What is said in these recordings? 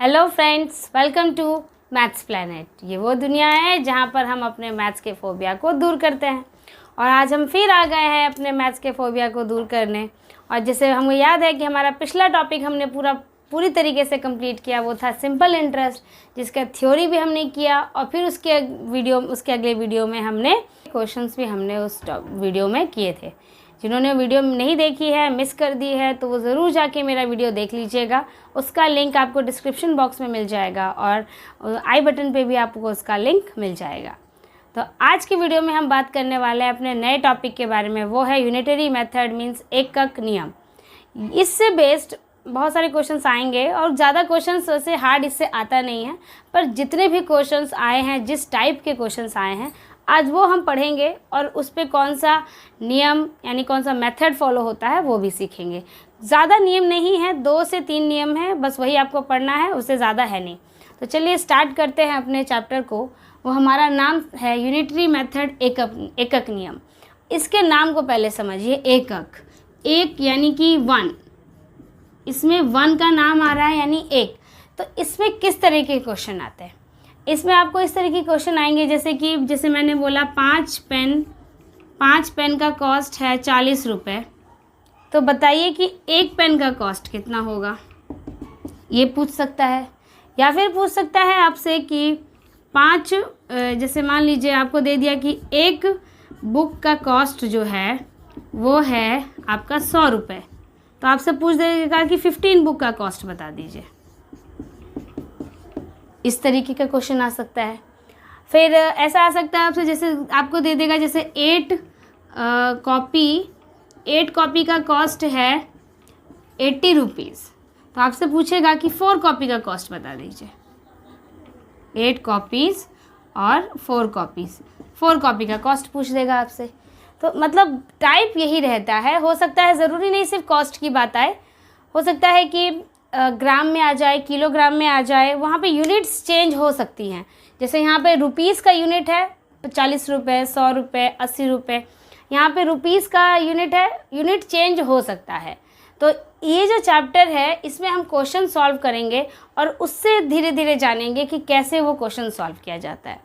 Hello friends, welcome to maths planet. ये वो दुनिया है जहाँ पर हम अपने मैथ्स के फोबिया को दूर करते हैं। और आज हम फिर आ गए हैं अपने मैथ्स के फोबिया को दूर करने। और जैसे हमें याद है कि हमारा पिछला टॉपिक हमने पूरी तरीके से कंप्लीट किया, वो था सिंपल इंटरेस्ट, जिसका थ्योरी भी हमने किया। और फिर उसके अगले वीडियो में हमने क्वेश्चंस भी हमने उस वीडियो में किए थे। जिन्होंने वीडियो नहीं देखी है, मिस कर दी है, तो वो ज़रूर जाके मेरा वीडियो देख लीजिएगा। उसका लिंक आपको डिस्क्रिप्शन बॉक्स में मिल जाएगा और आई बटन पे भी आपको उसका लिंक मिल जाएगा। तो आज की वीडियो में हम बात करने वाले हैं अपने नए टॉपिक के बारे में, वो है यूनिटरी मेथड मीन्स एकक नियम। इससे बेस्ड बहुत सारे क्वेश्चंस आएंगे और ज़्यादा क्वेश्चंस वैसे हार्ड इससे आता नहीं है, पर जितने भी क्वेश्चंस आए हैं, जिस टाइप के क्वेश्चंस आए हैं, आज वो हम पढ़ेंगे और उस पर कौन सा नियम यानी कौन सा मेथड फॉलो होता है वो भी सीखेंगे। ज़्यादा नियम नहीं है, 2 से 3 नियम है, बस वही आपको पढ़ना है, उससे ज़्यादा है नहीं। तो चलिए स्टार्ट करते हैं अपने चैप्टर को। वो हमारा नाम है यूनिटरी मेथड एकक नियम। इसके नाम को पहले समझिए। एकक, एक यानी कि 1, इसमें 1 का नाम आ रहा है यानी एक। तो इसमें किस तरह के क्वेश्चन आते हैं? इसमें आपको इस तरह के क्वेश्चन आएंगे जैसे मैंने बोला 5 पेन का कॉस्ट है 40 रुपये। तो बताइए कि एक पेन का कॉस्ट कितना होगा, ये पूछ सकता है। या फिर पूछ सकता है आपसे कि 5 जैसे मान लीजिए आपको दे दिया कि एक बुक का कॉस्ट जो है वो है आपका 100 रुपये। तो आपसे पूछ देगा कि 15 बुक का कॉस्ट बता दीजिए। इस तरीके का क्वेश्चन आ सकता है। फिर ऐसा आ सकता है आपसे, जैसे आपको दे देगा जैसे 8 कॉपी का कॉस्ट है 80 रुपीज़। तो आपसे पूछेगा कि 4 कॉपी का कॉस्ट बता दीजिए। 8 कॉपीज़ और 4 कॉपीज़, 4 कॉपी का कॉस्ट पूछ देगा आपसे। तो मतलब टाइप यही रहता है। हो सकता है ज़रूरी नहीं सिर्फ कॉस्ट की बात आए, हो सकता है कि ग्राम में आ जाए, किलोग्राम में आ जाए, वहाँ पे यूनिट्स चेंज हो सकती हैं। जैसे यहाँ पे रुपीज़ का यूनिट है 40 रुपये, 100 रुपये, 80 रुपये। यहाँ पे रुपीज़ का यूनिट है, यूनिट चेंज हो सकता है। तो ये जो चैप्टर है इसमें हम क्वेश्चन सॉल्व करेंगे और उससे धीरे धीरे जानेंगे कि कैसे वो क्वेश्चन सॉल्व किया जाता है।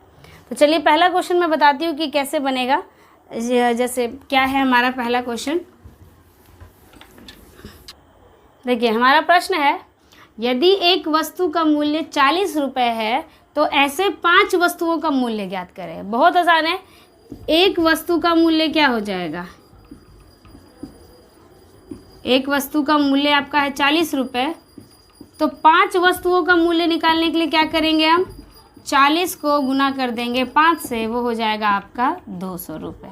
तो चलिए पहला क्वेश्चन मैं बताती हूँ कि कैसे बनेगा। जैसे क्या है हमारा पहला क्वेश्चन, देखिए हमारा प्रश्न है, यदि एक वस्तु का मूल्य 40 रुपये है तो ऐसे 5 वस्तुओं का मूल्य ज्ञात करें। बहुत आसान है। एक वस्तु का मूल्य क्या हो जाएगा? एक वस्तु का मूल्य आपका है 40 रुपये। तो 5 वस्तुओं का मूल्य निकालने के लिए क्या करेंगे हम? 40 को गुना कर देंगे 5 से, वो हो जाएगा आपका 200 रुपये।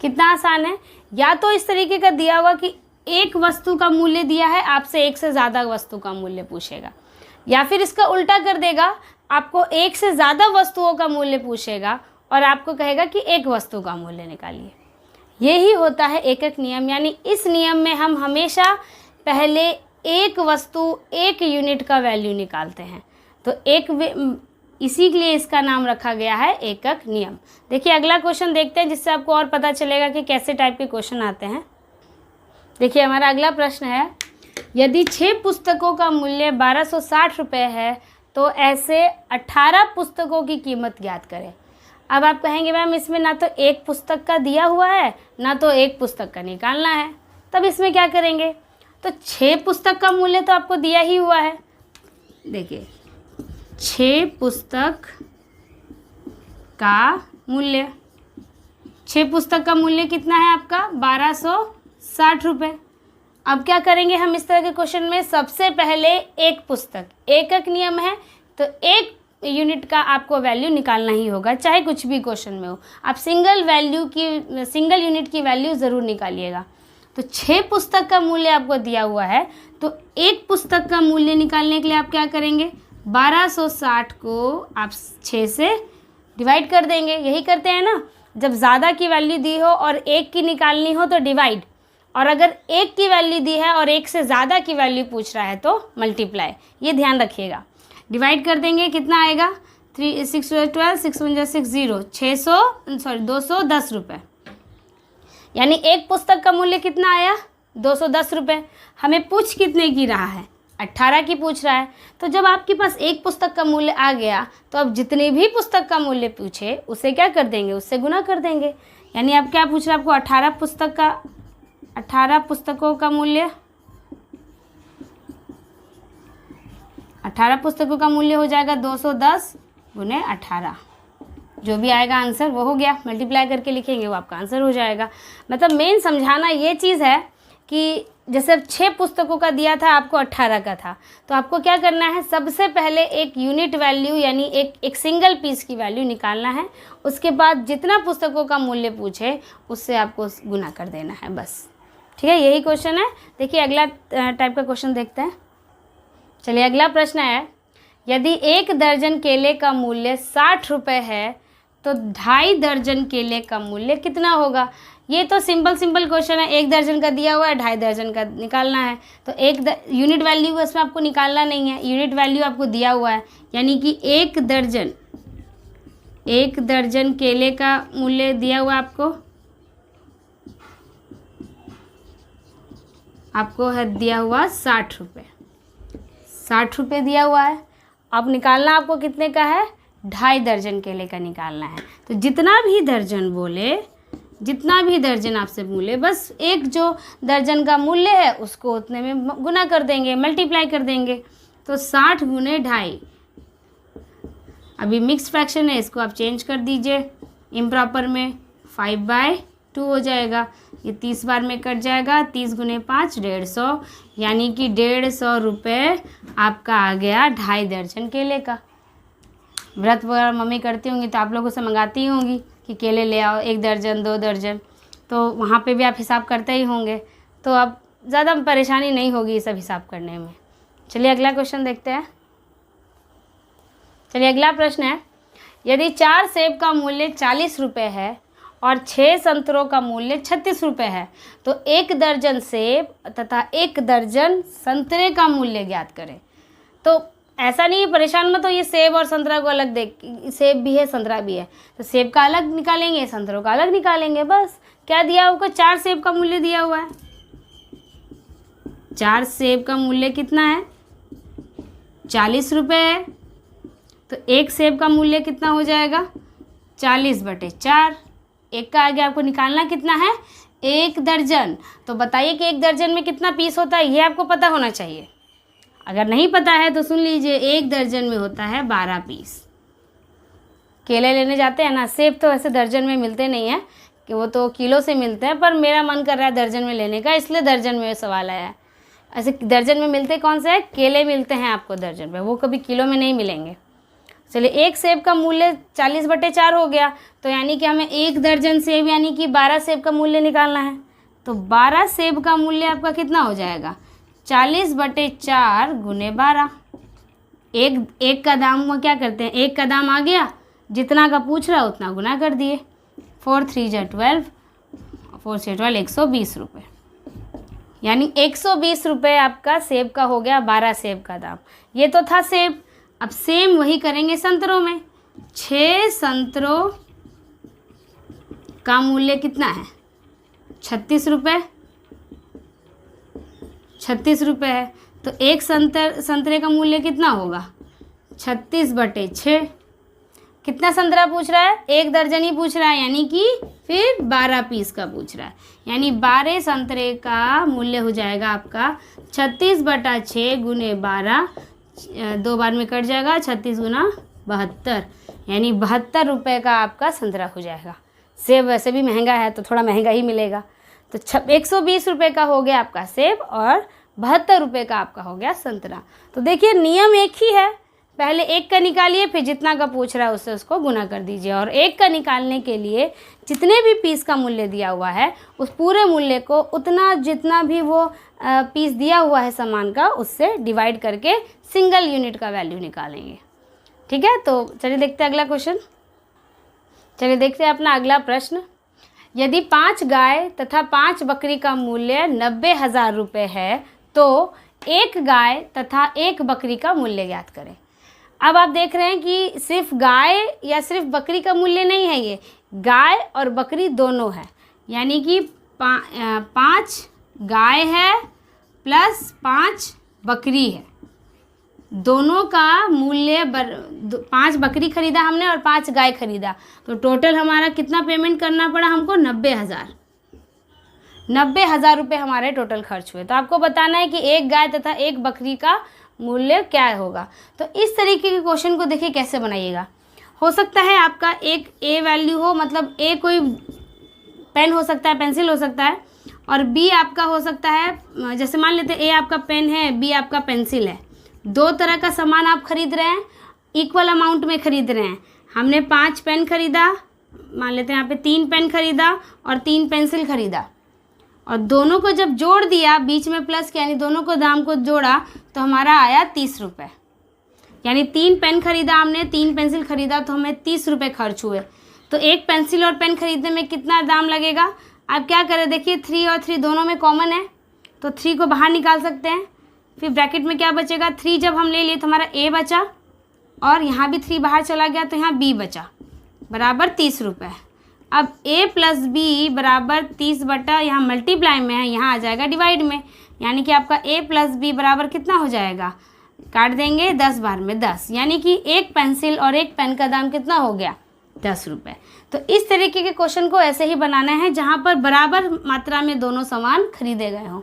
कितना आसान है। या तो इस तरीके का दिया हुआ कि एक वस्तु का मूल्य दिया है, आपसे एक से ज़्यादा वस्तु का मूल्य पूछेगा। या फिर इसका उल्टा कर देगा, आपको एक से ज़्यादा वस्तुओं का मूल्य पूछेगा और आपको कहेगा कि एक वस्तु का मूल्य निकालिए। यही होता है एकक नियम। यानी इस नियम में हम हमेशा पहले एक वस्तु, एक यूनिट का वैल्यू निकालते हैं। तो इसी के लिए इसका नाम रखा गया है एकक नियम। देखिए अगला क्वेश्चन देखते हैं, जिससे आपको और पता चलेगा कि कैसे टाइप के क्वेश्चन आते हैं। देखिए हमारा अगला प्रश्न है, यदि 6 पुस्तकों का मूल्य 1260 रुपये है तो ऐसे 18 पुस्तकों की कीमत ज्ञात करें। अब आप कहेंगे मैम इसमें ना तो एक पुस्तक का दिया हुआ है, ना तो एक पुस्तक का निकालना है, तब इसमें क्या करेंगे? तो 6 पुस्तक का मूल्य तो आपको दिया ही हुआ है। देखिए 6 पुस्तक का मूल्य, 6 पुस्तक का मूल्य कितना है आपका? 1260 रुपये। अब क्या करेंगे हम इस तरह के क्वेश्चन में? सबसे पहले एक पुस्तक, एकक नियम है तो एक यूनिट का आपको वैल्यू निकालना ही होगा, चाहे कुछ भी क्वेश्चन में हो। आप सिंगल यूनिट की वैल्यू ज़रूर निकालिएगा। तो 6 पुस्तक का मूल्य आपको दिया हुआ है, तो एक पुस्तक का मूल्य निकालने के लिए आप क्या करेंगे? 1260 को आप 6 से डिवाइड कर देंगे। यही करते हैं ना, जब ज़्यादा की वैल्यू दी हो और एक की निकालनी हो तो डिवाइड, और अगर एक की वैल्यू दी है और एक से ज़्यादा की वैल्यू पूछ रहा है तो मल्टीप्लाई। ये ध्यान रखिएगा। डिवाइड कर देंगे, कितना आएगा? 3 6 12 6 1 60 210 रुपये। यानी एक पुस्तक का मूल्य कितना आया? 210 रुपये। हमें पूछ कितने की रहा है? 18 की पूछ रहा है। तो जब आपके पास एक पुस्तक का मूल्य आ गया तो अब जितनी भी पुस्तक का मूल्य पूछे उसे क्या कर देंगे, उससे गुना कर देंगे। यानी अब क्या पूछ रहा है आपको, 18 पुस्तकों का मूल्य, 18 पुस्तकों का मूल्य हो जाएगा 210 गुने 18। जो भी आएगा आंसर वो हो गया, मल्टीप्लाई करके लिखेंगे वो आपका आंसर हो जाएगा। मतलब मेन समझाना ये चीज़ है कि जैसे 6 पुस्तकों का दिया था, आपको 18 का था, तो आपको क्या करना है, सबसे पहले एक यूनिट वैल्यू यानी एक सिंगल पीस की वैल्यू निकालना है। उसके बाद जितना पुस्तकों का मूल्य पूछे उससे आपको गुना कर देना है, बस। ठीक है, यही क्वेश्चन है। देखिए अगला टाइप का क्वेश्चन देखते हैं। चलिए अगला प्रश्न है, यदि 1 दर्जन केले का मूल्य 60 रुपये है तो 2.5 दर्जन केले का मूल्य कितना होगा। ये तो सिंपल क्वेश्चन है, 1 दर्जन का दिया हुआ है, 2.5 दर्जन का निकालना है। तो यूनिट वैल्यू इसमें आपको निकालना नहीं है, यूनिट वैल्यू आपको दिया हुआ है। यानी कि 1 दर्जन केले का मूल्य दिया हुआ आपको है दिया हुआ 60 रुपये, 60 रुपये दिया हुआ है। अब निकालना आपको कितने का है, 2.5 दर्जन केले का निकालना है। तो जितना भी दर्जन आपसे बोले, बस एक जो दर्जन का मूल्य है उसको उतने में गुना कर देंगे, मल्टीप्लाई कर देंगे। तो 60 गुने 2.5, अभी मिक्स फ्रैक्शन है, इसको आप चेंज कर दीजिए इम्प्रॉपर में, 5/2 हो जाएगा। ये 30 बार में कट जाएगा, 30 गुने 5 150, यानी कि 150 रुपये आपका आ गया 2.5 दर्जन केले का। व्रत वगैरह मम्मी करती होंगी तो आप लोगों से मंगाती होंगी कि केले ले आओ, 1 दर्जन 2 दर्जन, तो वहाँ पे भी आप हिसाब करते ही होंगे, तो अब ज़्यादा परेशानी नहीं होगी ये सब हिसाब करने में। चलिए अगला क्वेश्चन देखते हैं। चलिए अगला प्रश्न है, यदि 4 सेब का मूल्य 40 रुपये है और 6 संतरों का मूल्य 36 रुपये है तो 1 दर्जन सेब तथा 1 दर्जन संतरे का मूल्य ज्ञात करें। तो ऐसा नहीं है, परेशान मत हो, ये सेब और संतरा को अलग देख, सेब भी है संतरा भी है, तो सेब का अलग निकालेंगे, संतरों का अलग निकालेंगे, बस। क्या दिया होगा, 4 सेब का मूल्य दिया हुआ है, 4 सेब का मूल्य कितना है, 40 रुपये है। तो 1 सेब का मूल्य कितना हो जाएगा, 40/4। एक का आगे आपको निकालना कितना है, 1 दर्जन। तो बताइए कि 1 दर्जन में कितना पीस होता है, ये आपको पता होना चाहिए। अगर नहीं पता है तो सुन लीजिए, 1 दर्जन में होता है 12 पीस। केले लेने जाते हैं ना, सेब तो ऐसे दर्जन में मिलते नहीं हैं, कि वो तो किलो से मिलते हैं, पर मेरा मन कर रहा है दर्जन में लेने का, इसलिए दर्जन में सवाल आया है। ऐसे दर्जन में मिलते कौन से है, केले मिलते हैं आपको दर्जन में, वो कभी किलो में नहीं मिलेंगे। चलिए 1 सेब का मूल्य 40/4 हो गया, तो यानी कि हमें 1 दर्जन सेब यानी कि 12 सेब का मूल्य निकालना है। तो 12 सेब का मूल्य आपका कितना हो जाएगा, 40/4 गुने 12। एक का दाम वो क्या करते हैं, 1 का दाम आ गया, जितना का पूछ रहा उतना गुना कर दिए। 4 3 जा 12, 4 से 12 120 रुपये, यानी 120 रुपये आपका सेब का हो गया, 12 सेब का दाम। ये तो था सेब। अब सेम वही करेंगे संतरों में। 6 संतरों का मूल्य कितना है, 36 रुपये, 36 रुपये है। तो 1 संतरे का मूल्य कितना होगा, 36/6। कितना संतरा पूछ रहा है, 1 दर्जन ही पूछ रहा है, यानी कि फिर 12 पीस का पूछ रहा है, यानी 12 संतरे का मूल्य हो जाएगा आपका 36/6 गुने 12, 2 बार में कट जाएगा, 36 गुना 72, यानी 72 रुपये का आपका संतरा हो जाएगा। सेब वैसे भी महंगा है तो थोड़ा महंगा ही मिलेगा। तो 120 रुपये का हो गया आपका सेब और 72 रुपये का आपका हो गया संतरा। तो देखिए नियम एक ही है, पहले 1 का निकालिए, फिर जितना का पूछ रहा है उससे उसको गुना कर दीजिए, और 1 का निकालने के लिए जितने भी पीस का मूल्य दिया हुआ है उस पूरे मूल्य को उतना जितना भी वो पीस दिया हुआ है सामान का उससे डिवाइड करके सिंगल यूनिट का वैल्यू निकालेंगे। ठीक है, तो चलिए देखते हैं अगला क्वेश्चन। चलिए देखते हैं अपना अगला प्रश्न। यदि 5 गाय तथा 5 बकरी का मूल्य 90,000 रुपये है तो 1 गाय तथा 1 बकरी का मूल्य ज्ञात करें। अब आप देख रहे हैं कि सिर्फ गाय या सिर्फ बकरी का मूल्य नहीं है, ये गाय और बकरी दोनों है, यानी कि 5 गाय है प्लस 5 बकरी है। दोनों का मूल्य 5 बकरी खरीदा हमने और 5 गाय खरीदा, तो टोटल हमारा कितना पेमेंट करना पड़ा हमको? 90,000 रुपये हमारे टोटल खर्च हुए। तो आपको बताना है कि एक गाय तथा एक बकरी का मूल्य क्या होगा। तो इस तरीके के क्वेश्चन को देखिए कैसे बनाइएगा। हो सकता है आपका एक ए वैल्यू हो, मतलब ए कोई पेन हो सकता है, पेंसिल हो सकता है, और बी आपका हो सकता है, जैसे मान लेते हैं ए आपका पेन है, बी आपका पेंसिल है। 2 तरह का सामान आप खरीद रहे हैं, इक्वल अमाउंट में खरीद रहे हैं। हमने 5 पेन खरीदा, मान लेते हैं यहाँ पे 3 पेन खरीदा और 3 पेंसिल खरीदा, और दोनों को जब जोड़ दिया, बीच में प्लस किया, यानी दोनों को दाम को जोड़ा, तो हमारा आया 30 रुपये। यानी 3 पेन खरीदा हमने, 3 पेंसिल खरीदा, तो हमें 30 रुपये खर्च हुए। तो एक पेंसिल और पेन खरीदने में कितना दाम लगेगा? आप क्या करें, देखिए 3 और 3 दोनों में कॉमन है, तो 3 को बाहर निकाल सकते हैं। फिर ब्रैकेट में क्या बचेगा? 3 जब हम ले लिए तो हमारा ए बचा, और यहाँ भी 3 बाहर चला गया, तो यहाँ बी बचा, बराबर 30 रुपये। अब a प्लस बी बराबर 30 बटा, यहाँ मल्टीप्लाई में है, यहाँ आ जाएगा डिवाइड में, यानी कि आपका a प्लस बी बराबर कितना हो जाएगा? काट देंगे 10 बार में 10, यानी कि एक पेंसिल और एक पेन का दाम कितना हो गया? 10 रुपये। तो इस तरीके के क्वेश्चन को ऐसे ही बनाना है जहाँ पर बराबर मात्रा में दोनों सामान खरीदे गए हों।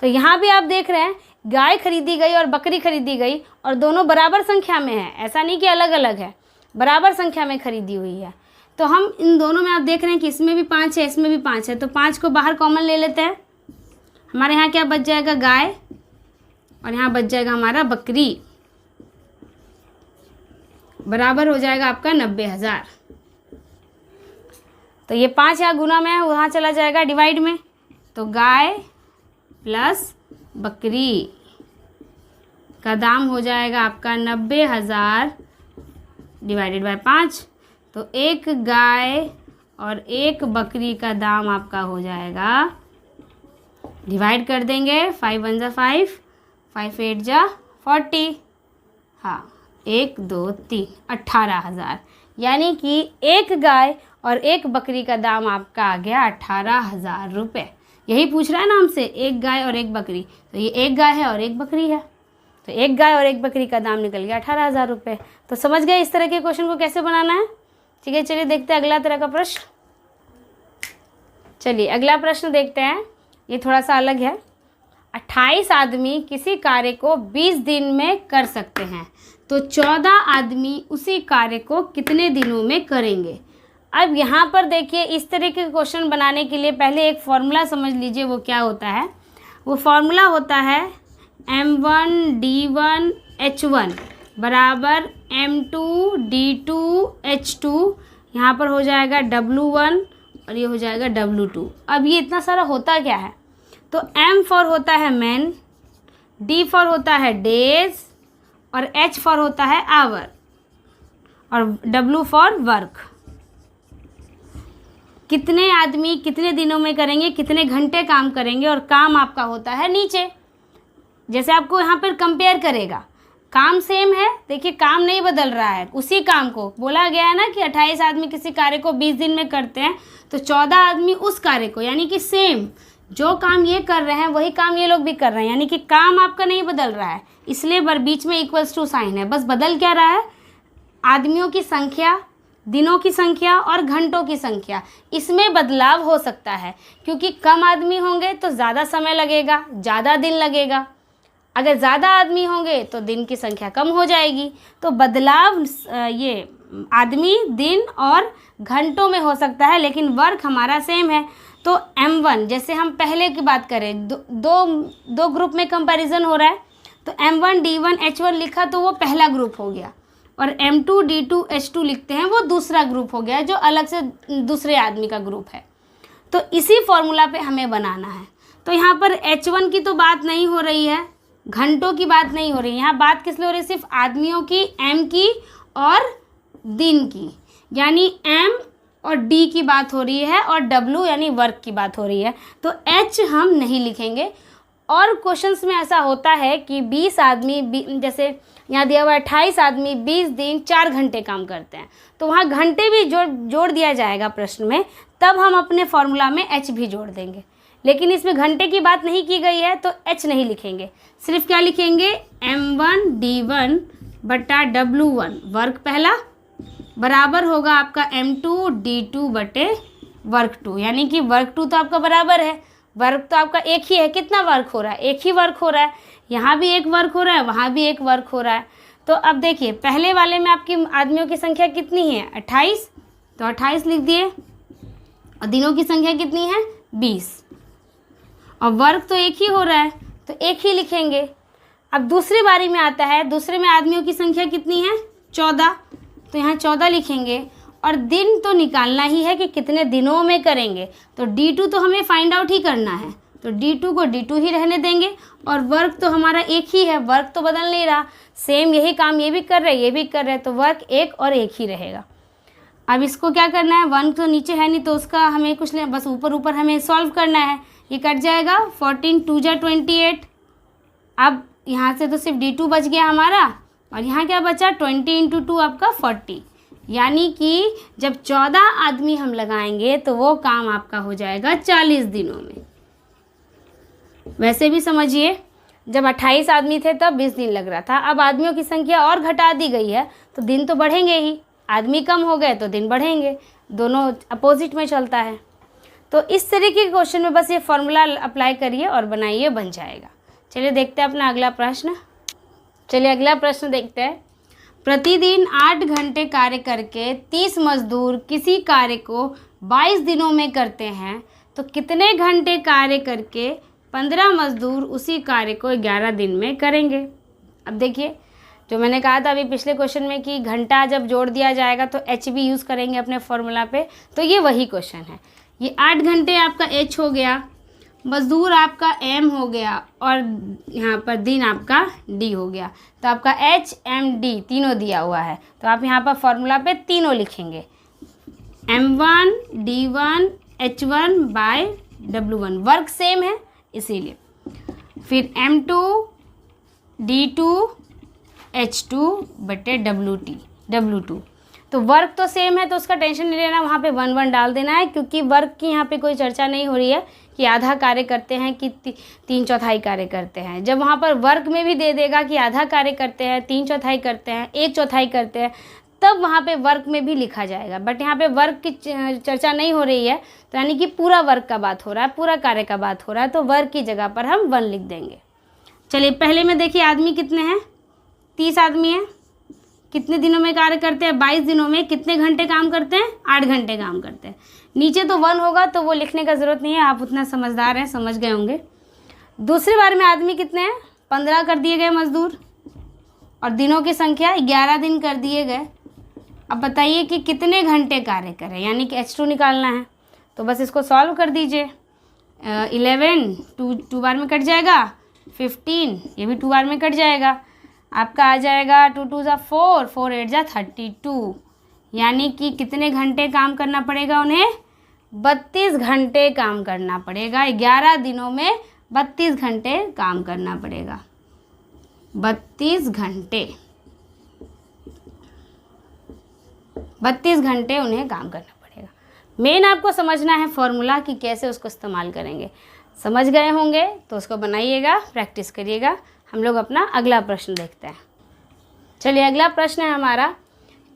तो यहाँ भी आप देख रहे हैं गाय खरीदी गई और बकरी खरीदी गई, और दोनों बराबर संख्या में है, ऐसा नहीं कि अलग अलग है, बराबर संख्या में खरीदी हुई है। तो हम इन दोनों में आप देख रहे हैं कि इसमें भी 5 है, इसमें भी 5 है, तो 5 को बाहर कॉमन ले लेते हैं। हमारे यहाँ क्या बच जाएगा? गाय, और यहाँ बच जाएगा हमारा बकरी, बराबर हो जाएगा आपका 90,000। तो ये 5 यहाँ गुना में है, वहाँ चला जाएगा डिवाइड में, तो गाय प्लस बकरी का दाम हो जाएगा आपका 90,000 डिवाइडेड बाय 5। तो एक गाय और एक बकरी का दाम आपका हो जाएगा, डिवाइड कर देंगे, 5 1 जा 5, 5 8 जा 40, हाँ 1 2 3 18,000। यानी कि एक गाय और एक बकरी का दाम आपका आ गया 18,000 रुपये। यही पूछ रहा है ना हमसे, एक गाय और एक बकरी, तो ये एक गाय है और एक बकरी है, तो एक गाय और एक बकरी का दाम निकल गया 18,000 रुपये। तो समझ गए इस तरह के क्वेश्चन को कैसे बनाना है। ठीक है, चलिए देखते हैं अगला तरह का प्रश्न। चलिए अगला प्रश्न देखते हैं, ये थोड़ा सा अलग है। 28 आदमी किसी कार्य को 20 दिन में कर सकते हैं, तो 14 आदमी उसी कार्य को कितने दिनों में करेंगे। अब यहाँ पर देखिए, इस तरह के क्वेश्चन बनाने के लिए पहले एक फॉर्मूला समझ लीजिए। वो क्या होता है? वो फॉर्मूला होता है M1D1H1 बराबर M2D2H2, यहाँ पर हो जाएगा W1 और ये हो जाएगा W2। अब ये इतना सारा होता क्या है? तो M फॉर होता है मैन, D फॉर होता है डेज, और H फॉर होता है आवर, और W फॉर वर्क। कितने आदमी कितने दिनों में करेंगे, कितने घंटे काम करेंगे, और काम आपका होता है नीचे। जैसे आपको यहाँ पर कंपेयर करेगा, काम सेम है, देखिए काम नहीं बदल रहा है, उसी काम को बोला गया है ना कि 28 आदमी किसी कार्य को 20 दिन में करते हैं, तो 14 आदमी उस कार्य को, यानी कि सेम जो काम ये कर रहे हैं वही काम ये लोग भी कर रहे हैं, यानी कि काम आपका नहीं बदल रहा है, इसलिए बीच में इक्वल्स टू साइन है। बस बदल क्या रहा है? आदमियों की संख्या, दिनों की संख्या और घंटों की संख्या, इसमें बदलाव हो सकता है, क्योंकि कम आदमी होंगे तो ज़्यादा समय लगेगा, ज़्यादा दिन लगेगा। अगर ज़्यादा आदमी होंगे तो दिन की संख्या कम हो जाएगी। तो बदलाव ये आदमी, दिन और घंटों में हो सकता है, लेकिन वर्क हमारा सेम है। तो M1, जैसे हम पहले की बात करें, दो ग्रुप में कंपैरिजन हो रहा है, तो M1D1H1 लिखा तो वो पहला ग्रुप हो गया, और M2D2H2 लिखते हैं वो दूसरा ग्रुप हो गया, जो अलग से दूसरे आदमी का ग्रुप है। तो इसी फॉर्मूला पे हमें बनाना है। तो यहाँ पर H1 की तो बात नहीं हो रही है, घंटों की बात नहीं हो रही है, यहाँ बात किस लिए हो रही है? सिर्फ आदमियों की, M की और दिन की, यानी M और D की बात हो रही है, और W यानी वर्क की बात हो रही है। तो H हम नहीं लिखेंगे। और क्वेश्चंस में ऐसा होता है कि 20 आदमी, जैसे यहाँ दिया हुआ 28 आदमी 20 दिन 4 घंटे काम करते हैं, तो वहाँ घंटे भी जोड़ दिया जाएगा प्रश्न में, तब हम अपने फॉर्मूला में H भी जोड़ देंगे। लेकिन इसमें घंटे की बात नहीं की गई है, तो h नहीं लिखेंगे, सिर्फ क्या लिखेंगे, m1 d1 बटा w1 वर्ग पहला बराबर होगा आपका m2 d2 बटे वर्ग 2, यानी कि वर्ग 2 तो आपका बराबर है, वर्ग तो आपका एक ही है, कितना वर्ग हो रहा है, एक ही वर्ग हो रहा है, यहाँ भी एक वर्ग हो रहा है, वहाँ भी एक वर्ग हो रहा है। तो अब देखिए पहले वाले में आपकी आदमियों की संख्या कितनी है, 28, तो 28 लिख दिए, और दिनों की संख्या कितनी है, 20, और वर्ग तो एक ही हो रहा है तो एक ही लिखेंगे। अब दूसरी बारी में आता है, दूसरे में आदमियों की संख्या कितनी है, 14, तो यहाँ 14 लिखेंगे, और दिन तो निकालना ही है कि कितने दिनों में करेंगे, तो D2 तो हमें फाइंड आउट ही करना है, तो D2 को D2 ही रहने देंगे, और वर्ग तो हमारा एक ही है, वर्ग तो बदल नहीं रहा, सेम यही काम ये भी कर रहे हैं, ये भी कर रहे हैं, तो वर्ग एक और एक ही रहेगा। अब इसको क्या करना है, 1 तो नीचे है नहीं तो उसका हमें कुछ नहीं, बस ऊपर ऊपर हमें सॉल्व करना है, ये कट जाएगा, 14 2 जा 28, अब यहाँ से तो सिर्फ D2 बच गया हमारा, और यहाँ क्या बचा, 20 × 2 आपका 40, यानी कि जब 14 आदमी हम लगाएंगे तो वो काम आपका हो जाएगा 40 दिनों में। वैसे भी समझिए, जब 28 आदमी थे तब 20 दिन लग रहा था, अब आदमियों की संख्या और घटा दी गई है तो दिन तो बढ़ेंगे ही, आदमी कम हो गए तो दिन बढ़ेंगे, दोनों अपोजिट में चलता है। तो इस तरीके के क्वेश्चन में बस ये फॉर्मूला अप्लाई करिए और बनाइए, बन जाएगा। चलिए देखते हैं अपना अगला प्रश्न। चलिए अगला प्रश्न देखते हैं। प्रतिदिन 8 घंटे कार्य करके 30 मजदूर किसी कार्य को 22 दिनों में करते हैं, तो कितने घंटे कार्य करके 15 मजदूर उसी कार्य को 11 दिन में करेंगे। अब देखिए, जो मैंने कहा था अभी पिछले क्वेश्चन में कि घंटा जब जोड़ दिया जाएगा तो h भी यूज़ करेंगे अपने फॉर्मूला पे, तो ये वही क्वेश्चन है। ये 8 घंटे आपका h हो गया, मजदूर आपका m हो गया, और यहाँ पर दिन आपका d हो गया, तो आपका h m d तीनों दिया हुआ है, तो आप यहाँ पर फॉर्मूला पे तीनों लिखेंगे, m1 d1 h1 bye w1, वर्ग सेम है इसीलिए, फिर m2 d2 h2 बटे w2, तो वर्ग तो सेम है तो उसका टेंशन नहीं लेना, वहाँ पे 1 1 डाल देना है, क्योंकि वर्ग की यहाँ पे कोई चर्चा नहीं हो रही है कि आधा कार्य करते हैं कि 3/4 कार्य करते हैं। जब वहाँ पर वर्ग में भी दे देगा कि आधा कार्य करते हैं, 3/4 करते हैं, 1/4 करते हैं, तब वहाँ पे वर्ग में भी लिखा जाएगा। बट यहाँ पे वर्ग की चर्चा नहीं हो रही है, तो यानी कि पूरा वर्ग का बात हो रहा है, पूरा कार्य का बात हो रहा है, तो वर्ग की जगह पर हम 1 लिख देंगे। चलिए पहले में देखिए आदमी कितने हैं, 30 आदमी हैं, कितने दिनों में कार्य करते हैं, 22 दिनों में, कितने घंटे काम करते हैं, 8 घंटे काम करते हैं। नीचे तो 1 होगा तो वो लिखने का ज़रूरत नहीं है, आप उतना समझदार हैं, समझ गए होंगे। दूसरी बार में आदमी कितने हैं, 15 कर दिए गए मजदूर, और दिनों की संख्या 11 दिन कर दिए गए। अब बताइए कि कितने घंटे कार्य करें, यानी कि h2 निकालना है, तो बस इसको सॉल्व कर दीजिए। 11 2 बार में कट जाएगा, 15 ये भी 2 बार में कट जाएगा, आपका आ जाएगा 2 2 जा 4 4 8 जा 32, यानी कि कितने घंटे काम करना पड़ेगा उन्हें, 32 घंटे काम करना पड़ेगा। 11 दिनों में 32 घंटे काम करना पड़ेगा, 32 घंटे उन्हें काम करना पड़ेगा। मेन आपको समझना है फॉर्मूला कि कैसे उसको इस्तेमाल करेंगे। समझ गए होंगे तो उसको बनाइएगा, प्रैक्टिस करिएगा। हम लोग अपना अगला प्रश्न देखते हैं। चलिए अगला प्रश्न है हमारा,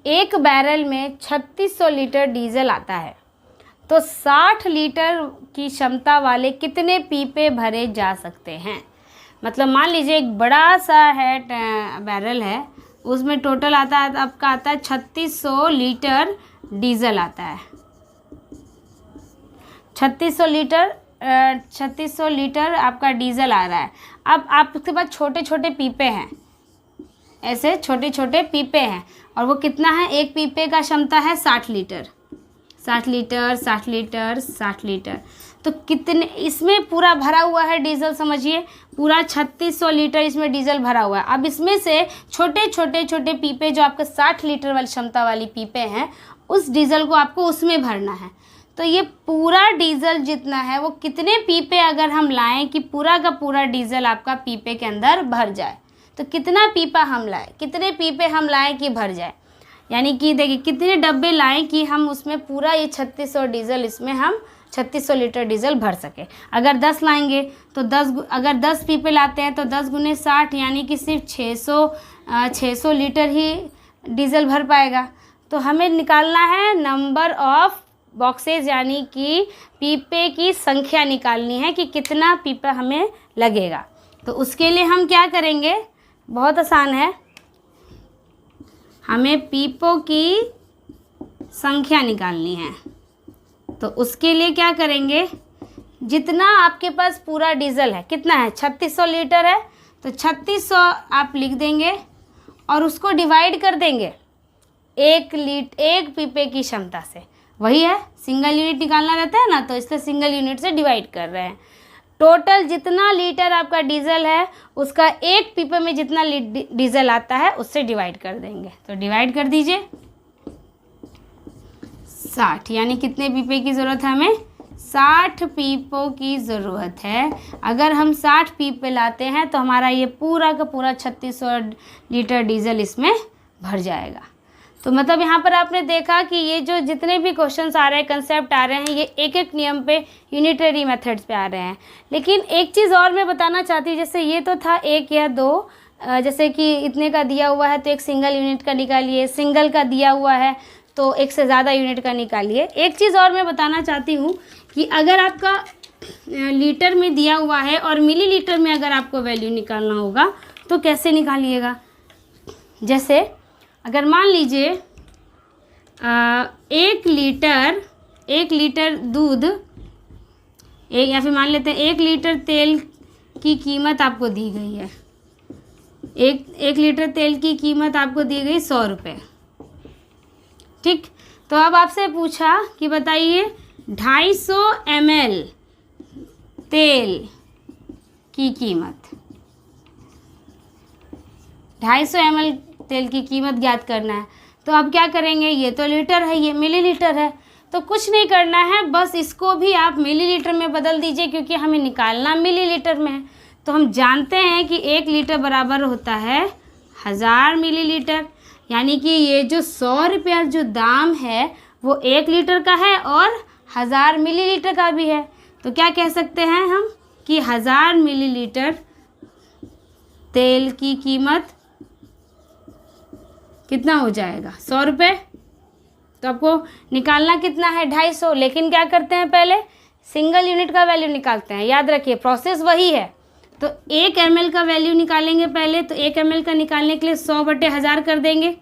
एक बैरल में 3600 लीटर डीजल आता है, तो 60 लीटर की क्षमता वाले कितने पीपे भरे जा सकते हैं। मतलब मान लीजिए एक बड़ा सा है बैरल है, उसमें टोटल आता है आपका आता है 3600 लीटर डीजल आता है, 3600 लीटर आपका डीजल आ रहा है। अब आपके पास छोटे छोटे पीपे हैं, ऐसे छोटे छोटे पीपे हैं, और वो कितना है, एक पीपे का क्षमता है 60 लीटर, 60 लीटर 60 लीटर 60 लीटर, तो कितने इसमें पूरा भरा हुआ है डीजल, समझिए पूरा 3600 लीटर इसमें डीजल भरा हुआ है। अब इसमें से छोटे छोटे पीपे जो आपके 60 लीटर वाली क्षमता वाली पीपे हैं, उस डीजल को आपको उसमें भरना है। तो ये पूरा डीजल जितना है वो कितने पीपे अगर हम लाएं कि पूरा का पूरा डीजल आपका पीपे के अंदर भर जाए, तो कितना पीपा हम लाएं, कितने पीपे हम लाएं कि भर जाए, यानी कि देखिए कितने डब्बे लाएं कि हम उसमें पूरा ये 3600 डीजल इसमें हम 3600 लीटर डीजल भर सके। अगर 10 लाएंगे तो अगर 10 पीपल आते हैं तो 10 गुने 60 यानी कि सिर्फ 600 लीटर ही डीजल भर पाएगा। तो हमें निकालना है नंबर ऑफ बॉक्सेस यानी कि पीपे की संख्या निकालनी है कि कितना पीपा हमें लगेगा। तो उसके लिए हम क्या करेंगे, बहुत आसान है, हमें पीपों की संख्या निकालनी है। तो उसके लिए क्या करेंगे, जितना आपके पास पूरा डीजल है, कितना है 3600 लीटर है, तो 3600 आप लिख देंगे और उसको डिवाइड कर देंगे एक पीपे की क्षमता से। वही है, सिंगल यूनिट निकालना रहता है ना, तो इसलिए सिंगल यूनिट से डिवाइड कर रहे हैं। टोटल जितना लीटर आपका डीजल है उसका एक पीपे में जितना डीजल आता है उससे डिवाइड कर देंगे। तो डिवाइड कर दीजिए 60, यानी कितने पीपे की ज़रूरत है हमें, 60 पीपों की ज़रूरत है। अगर हम 60 पीपे लाते हैं तो हमारा ये पूरा का पूरा 3600 लीटर डीजल इसमें भर जाएगा। तो मतलब यहाँ पर आपने देखा कि ये जो जितने भी क्वेश्चंस आ रहे हैं, कंसेप्ट आ रहे हैं, ये एक एक नियम पे यूनिटरी मेथड्स पे आ रहे हैं। लेकिन एक चीज़ और मैं बताना चाहती हूँ, जैसे ये तो था 1 या 2, जैसे कि इतने का दिया हुआ है तो एक सिंगल यूनिट का निकालिए, सिंगल का दिया हुआ है तो एक से ज़्यादा यूनिट का निकालिए। एक चीज़ और मैं बताना चाहती हूँ कि अगर आपका लीटर में दिया हुआ है और मिलीलीटर में अगर आपको वैल्यू निकालना होगा तो कैसे निकालिएगा। जैसे अगर मान लीजिए 1 लीटर दूध, या फिर मान लेते हैं 1 लीटर तेल की कीमत आपको दी गई है, एक लीटर तेल की कीमत आपको दी गई 100 रुपये, ठीक। तो अब आपसे पूछा कि बताइए 250 ml तेल की कीमत, 250 ml तेल की कीमत ज्ञात करना है। तो अब क्या करेंगे, ये तो लीटर है, ये मिलीलीटर है, तो कुछ नहीं करना है, बस इसको भी आप मिलीलीटर में बदल दीजिए क्योंकि हमें निकालना मिलीलीटर में है। तो हम जानते हैं कि 1 लीटर बराबर होता है 1000 मिलीलीटर, यानी कि ये जो 100 रुपया जो दाम है वो 1 लीटर का है और 1000 मिलीलीटर का भी है। तो क्या कह सकते हैं हम कि 1000 मिलीलीटर तेल की कीमत कितना हो जाएगा, 100 रुपये। तो आपको निकालना कितना है, 250। लेकिन क्या करते हैं, पहले सिंगल यूनिट का वैल्यू निकालते हैं। याद रखिए प्रोसेस वही है। तो 1 ml का वैल्यू निकालेंगे पहले, तो 1 ml का निकालने के लिए 100/1000 कर देंगे,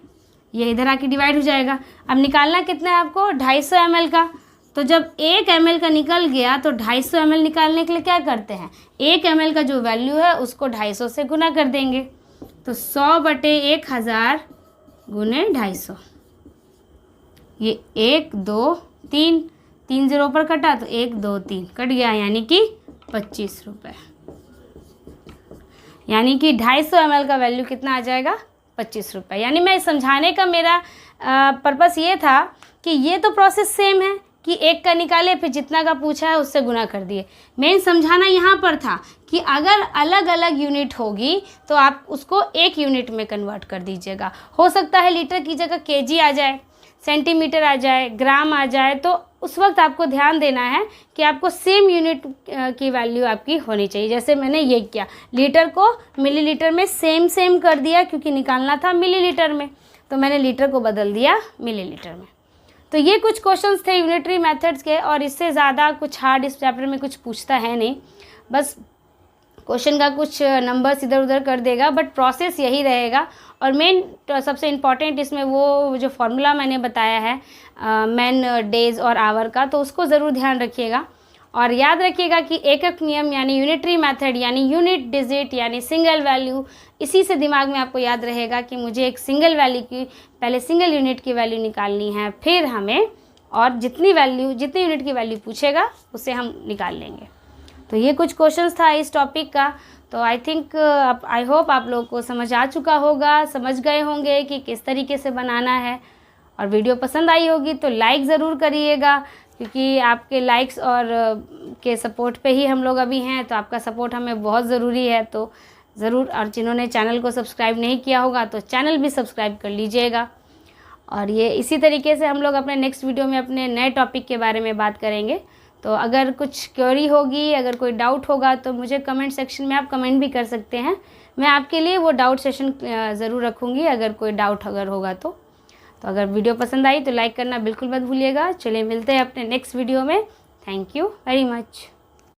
ये इधर आके डिवाइड हो जाएगा। अब निकालना कितना है आपको, 250 ml का। तो जब 1 ml का निकल गया तो 250 ml निकालने के लिए क्या करते हैं, 1 ml का जो वैल्यू है उसको 250 से गुना कर देंगे। तो 100/1000 गुने 250, ये 1 2 3, 3 0 पर कटा तो 1 2 3 कट गया, यानी कि 25 रुपये। यानी कि 250 ml का वैल्यू कितना आ जाएगा, 25 रुपये। यानी मैं समझाने का मेरा पर्पस ये था कि ये तो प्रोसेस सेम है कि 1 का निकाले फिर जितना का पूछा है उससे गुना कर दिए। मेन समझाना यहाँ पर था कि अगर अलग अलग यूनिट होगी तो आप उसको 1 यूनिट में कन्वर्ट कर दीजिएगा। हो सकता है लीटर की जगह केजी आ जाए, सेंटीमीटर आ जाए, ग्राम आ जाए, तो उस वक्त आपको ध्यान देना है कि आपको सेम यूनिट की वैल्यू आपकी होनी चाहिए। जैसे मैंने ये किया, लीटर को मिलीलीटर में सेम कर दिया क्योंकि निकालना था मिलीलीटर में, तो मैंने लीटर को बदल दिया मिलीलीटर में। तो ये कुछ क्वेश्चंस थे यूनिटरी मेथड्स के, और इससे ज़्यादा कुछ हार्ड इस चैप्टर में कुछ पूछता है नहीं, बस क्वेश्चन का कुछ नंबर्स इधर उधर कर देगा, बट प्रोसेस यही रहेगा। और मेन सबसे इम्पॉर्टेंट इसमें वो जो फॉर्मूला मैंने बताया है मैन, डेज और आवर का, तो उसको ज़रूर ध्यान रखिएगा। और याद रखिएगा कि एक एक नियम यानी यूनिटरी मेथड यानी यूनिट डिजिट यानी सिंगल वैल्यू, इसी से दिमाग में आपको याद रहेगा कि मुझे एक सिंगल वैल्यू की पहले सिंगल यूनिट की वैल्यू निकालनी है, फिर हमें और जितनी यूनिट की वैल्यू पूछेगा उसे हम निकाल लेंगे। तो ये कुछ क्वेश्चंस था इस टॉपिक का। तो आई थिंक आई होप आप लोगों को समझ आ चुका होगा, समझ गए होंगे कि किस तरीके से बनाना है। और वीडियो पसंद आई होगी तो लाइक ज़रूर करिएगा, क्योंकि आपके लाइक्स और के सपोर्ट पे ही हम लोग अभी हैं, तो आपका सपोर्ट हमें बहुत ज़रूरी है। तो ज़रूर, और जिन्होंने चैनल को सब्सक्राइब नहीं किया होगा तो चैनल भी सब्सक्राइब कर लीजिएगा। और ये इसी तरीके से हम लोग अपने नेक्स्ट वीडियो में अपने नए टॉपिक के बारे में बात करेंगे। तो अगर कुछ क्वेरी होगी, अगर कोई डाउट होगा तो मुझे कमेंट सेक्शन में आप कमेंट भी कर सकते हैं। मैं आपके लिए वो डाउट सेशन ज़रूर रखूँगी अगर कोई डाउट अगर होगा तो अगर वीडियो पसंद आई तो लाइक करना बिल्कुल मत भूलिएगा। चलिए मिलते हैं अपने नेक्स्ट वीडियो में। Thank you very much.